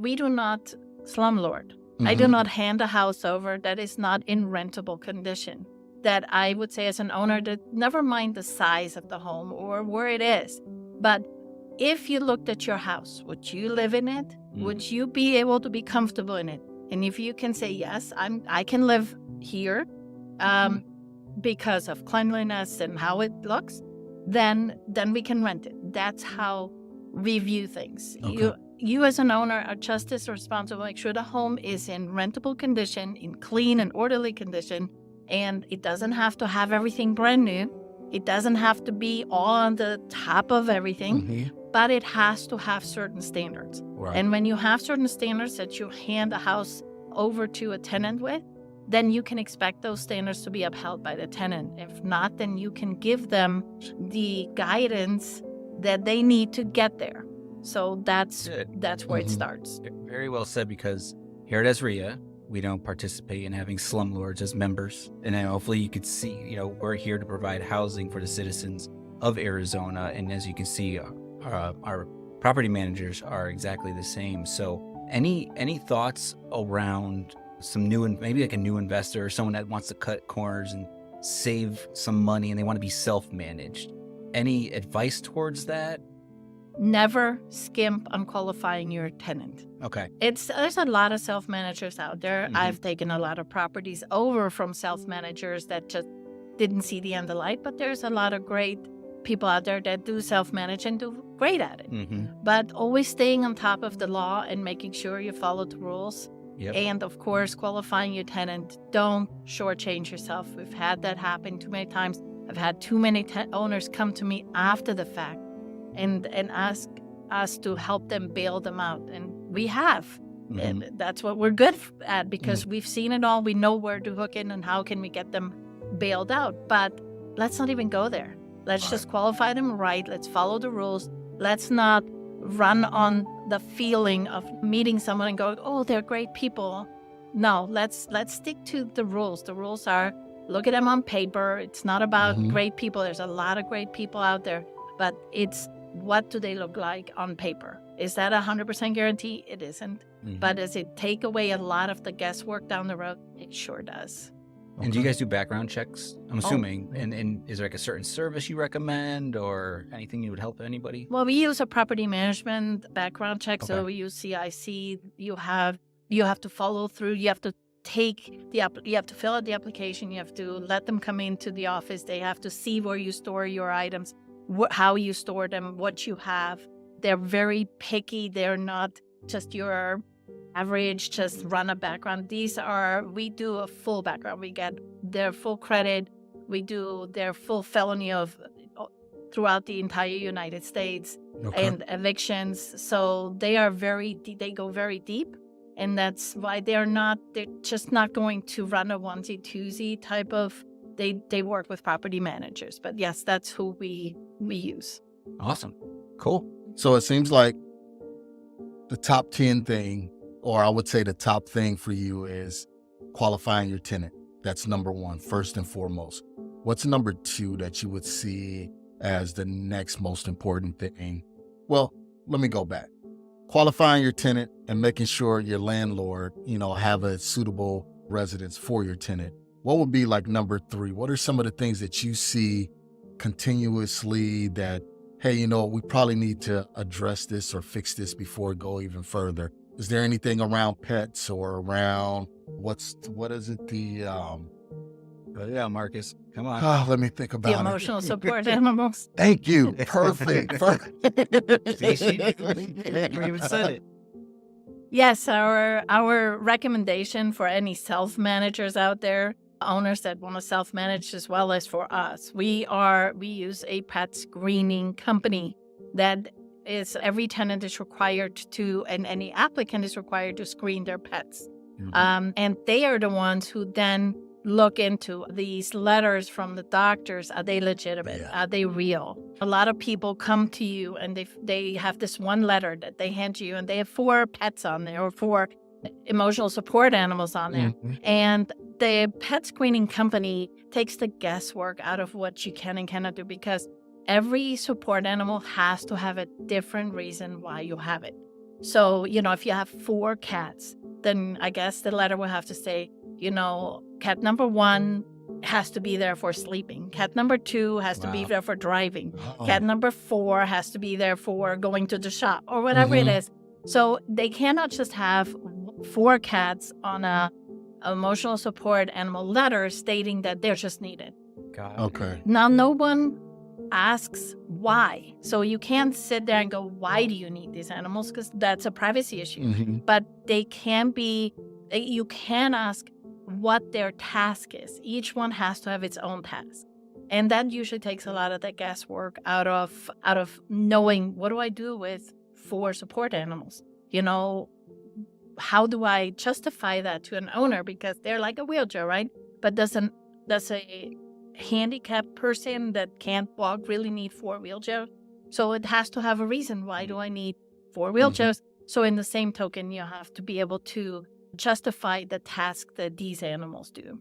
we do not slumlord. I do not hand a house over that is not in rentable condition. That I would say as an owner, that never mind the size of the home or where it is, but if you looked at your house, would you live in it? Would you be able to be comfortable in it? And if you can say, yes, I can live here because of cleanliness and how it looks, then we can rent it. That's how we view things. Okay. You as an owner are just as responsible. Make sure the home is in rentable condition, in clean and orderly condition, and it doesn't have to have everything brand new. It doesn't have to be all on the top of everything, but it has to have certain standards. Right. And when you have certain standards that you hand a house over to a tenant with, then you can expect those standards to be upheld by the tenant. If not, then you can give them the guidance that they need to get there. So that's where it starts. Very well said, because here at Azreia, we don't participate in having slumlords as members. And then hopefully you could see, we're here to provide housing for the citizens of Arizona. And as you can see, our property managers are exactly the same. So any thoughts around maybe like a new investor or someone that wants to cut corners and save some money and they want to be self-managed? Any advice towards that? Never skimp on qualifying your tenant. Okay. There's a lot of self-managers out there. I've taken a lot of properties over from self-managers that just didn't see the end of the light, but there's a lot of great people out there that do self-manage and do great at it. But always staying on top of the law and making sure you follow the rules. Yep. And of course, qualifying your tenant. Don't shortchange yourself. We've had that happen too many times. I've had too many owners come to me after the fact and ask us to help them bail them out. And we have. And that's what we're good at, because we've seen it all. We know where to hook in and how can we get them bailed out. But let's not even go there. Let's just qualify them right. Let's follow the rules. Let's not run on the feeling of meeting someone and going, oh, they're great people. No, let's stick to the rules. The rules are, look at them on paper. It's not about great people. There's a lot of great people out there, but it's, what do they look like on paper? Is that 100% guarantee? It isn't. But does it take away a lot of the guesswork down the road? It sure does. And do you guys do background checks? I'm assuming. And is there like a certain service you recommend or anything you would help anybody? Well, we use a property management background check. So we use CIC. You have to follow through. You have to you have to fill out the application. You have to let them come into the office. They have to see where you store your items, how you store them, what you have. They're very picky. They're not just your average, just run a background. We do a full background. We get their full credit. We do their full felony of throughout the entire United States and evictions. So they go very deep. And that's why they're just not going to run a onesie twosie type of, they work with property managers. But yes, that's who we use. Awesome. Cool. So it seems like the top 10 thing, or I would say the top thing for you, is qualifying your tenant. That's number one, first and foremost. What's number two that you would see as the next most important thing? Well, let me go back. Qualifying your tenant and making sure your landlord, have a suitable residence for your tenant. What would be like number three? What are some of the things that you see continuously that, hey, we probably need to address this or fix this before we go even further? Is there anything around pets or around what is it? Yeah, Marcus, come on. Let me think about the emotional support animals. Thank you. Perfect. See, she even said it. Yes, our recommendation for any self-managers out there, owners that want to self-manage as well as for us, we use a pet screening company that is, every tenant is required to, and any applicant is required to screen their pets. And they are the ones who then look into these letters from the doctors. Are they legitimate? Are they real? A lot of people come to you and they have this one letter that they hand to you, and they have 4 pets on there or 4 emotional support animals on there. And the pet screening company takes the guesswork out of what you can and cannot do, because every support animal has to have a different reason why you have it. So, if you have 4 cats, then I guess the letter will have to say, cat number 1 has to be there for sleeping. Cat number 2 has to be Wow. there for driving. Oh. Cat number 4 has to be there for going to the shop or whatever it Mhm. is. So they cannot just have 4 cats on a emotional support animal letter stating that they're just needed. Got it. Okay. Now, no one asks why. So you can't sit there and go, why do you need these animals? Because that's a privacy issue. Mhm. But you can ask what their task is. Each one has to have its own task. And that usually takes a lot of the guesswork out of knowing, what do I do with 4 support animals? How do I justify that to an owner? Because they're like a wheelchair, right? But does a handicapped person that can't walk really need 4 wheelchairs? So it has to have a reason. Why do I need 4 wheelchairs? So in the same token, you have to be able to justify the task that these animals do.